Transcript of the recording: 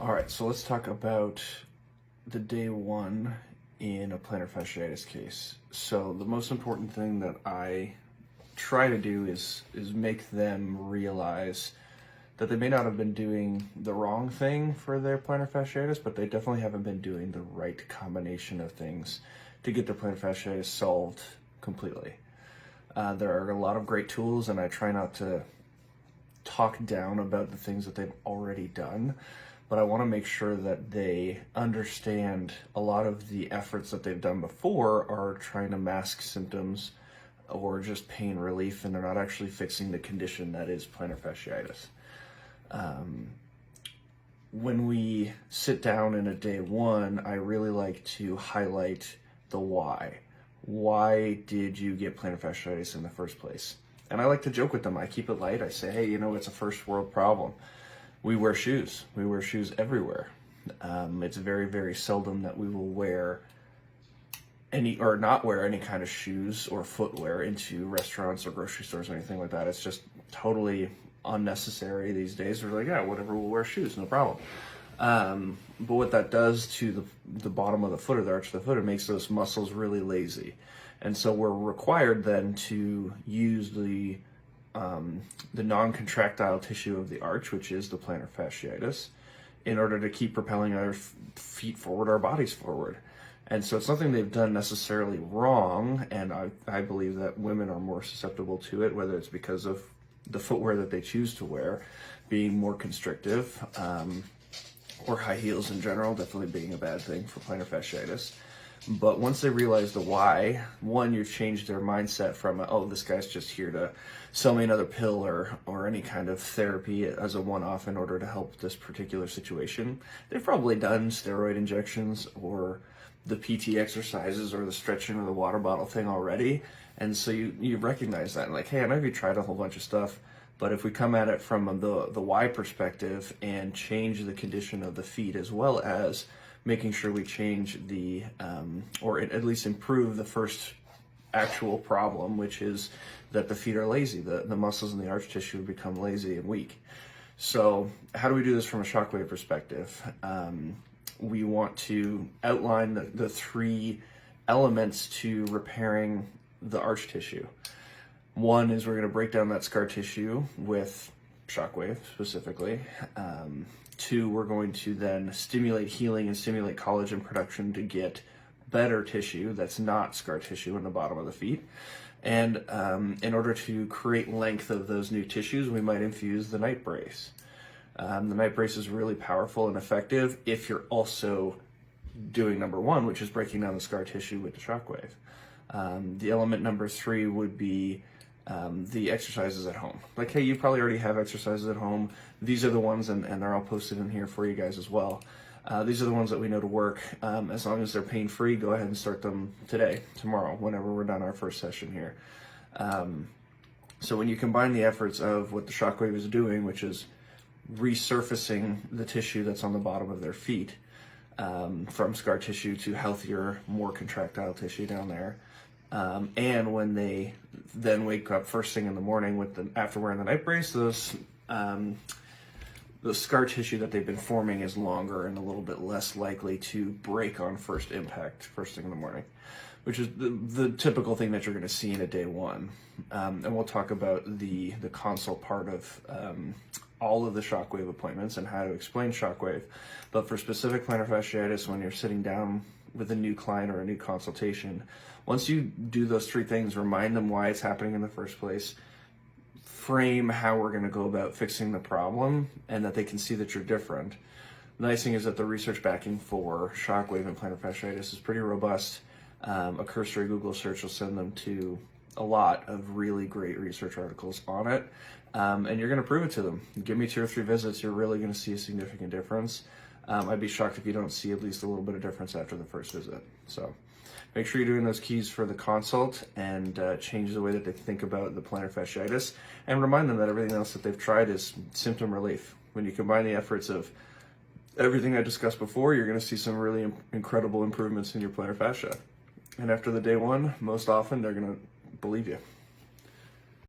All right, so let's talk about the day one in a plantar fasciitis case. So the most important thing that I try to do is make them realize that they may not have been doing the wrong thing for their plantar fasciitis, but they definitely haven't been doing the right combination of things to get their plantar fasciitis solved completely. There are a lot of great tools, and I try not to talk down about the things that they've already done, but I want to make sure that they understand a lot of the efforts that they've done before are trying to mask symptoms or just pain relief, and they're not actually fixing the condition that is plantar fasciitis. When we sit down in a day one, I really like to highlight the why. Why did you get plantar fasciitis in the first place? And I like to joke with them. I keep it light. I say, hey, it's a first world problem. We wear shoes. We wear shoes everywhere. It's very, very seldom that we will wear not wear any kind of shoes or footwear into restaurants or grocery stores or anything like that. It's just totally unnecessary these days. We're like, yeah, whatever, we'll wear shoes, no problem. But what that does to the bottom of the foot or the arch of the foot, it makes those muscles really lazy. And so we're required then to use the non-contractile tissue of the arch, which is the plantar fasciitis, in order to keep propelling our feet forward, our bodies forward. And so it's nothing they've done necessarily wrong, and I believe that women are more susceptible to it, whether it's because of the footwear that they choose to wear being more constrictive, or high heels in general, definitely being a bad thing for plantar fasciitis. But once they realize the why, one, you've changed their mindset from, oh, this guy's just here to sell me another pill or any kind of therapy as a one-off in order to help this particular situation. They've probably done steroid injections or the PT exercises or the stretching or the water bottle thing already. And so you recognize that, like, hey, I know you tried a whole bunch of stuff, but if we come at it from the why perspective and change the condition of the feet, as well as making sure we change or at least improve the first actual problem, which is that the feet are lazy. The muscles in the arch tissue become lazy and weak. So how do we do this from a Shockwave perspective? We want to outline the three elements to repairing the arch tissue. One is we're going to break down that scar tissue with Shockwave specifically. Two, we're going to then stimulate healing and stimulate collagen production to get better tissue that's not scar tissue in the bottom of the feet. And in order to create length of those new tissues, we might infuse the night brace. The night brace is really powerful and effective if you're also doing number one, which is breaking down the scar tissue with the Shockwave. The element number three would be the exercises at home. Like, hey, you probably already have exercises at home. These are the ones, and they're all posted in here for you guys as well. These are the ones that we know to work. As long as they're pain-free, go ahead and start them today, tomorrow, whenever we're done our first session here. So when you combine the efforts of what the Shockwave is doing, which is resurfacing the tissue that's on the bottom of their feet, from scar tissue to healthier, more contractile tissue down there, and when they then wake up first thing in the morning after wearing the night brace, the scar tissue that they've been forming is longer and a little bit less likely to break on first impact, first thing in the morning, which is the typical thing that you're going to see in a day one. And we'll talk about the consult part of all of the Shockwave appointments and how to explain Shockwave. But for specific plantar fasciitis, when you're sitting down with a new client or a new consultation, once you do those three things, remind them why it's happening in the first place, frame how we're going to go about fixing the problem, and that they can see that you're different. The nice thing is that the research backing for Shockwave and plantar fasciitis is pretty robust. A cursory Google search will send them to a lot of really great research articles on it, and you're going to prove it to them. Give me 2 or 3 visits, you're really going to see a significant difference. I'd be shocked if you don't see at least a little bit of difference after the first visit. So make sure you're doing those keys for the consult and change the way that they think about the plantar fasciitis, and remind them that everything else that they've tried is symptom relief. When you combine the efforts of everything I discussed before, you're going to see some really incredible improvements in your plantar fascia. And after the day one, most often they're going to believe you.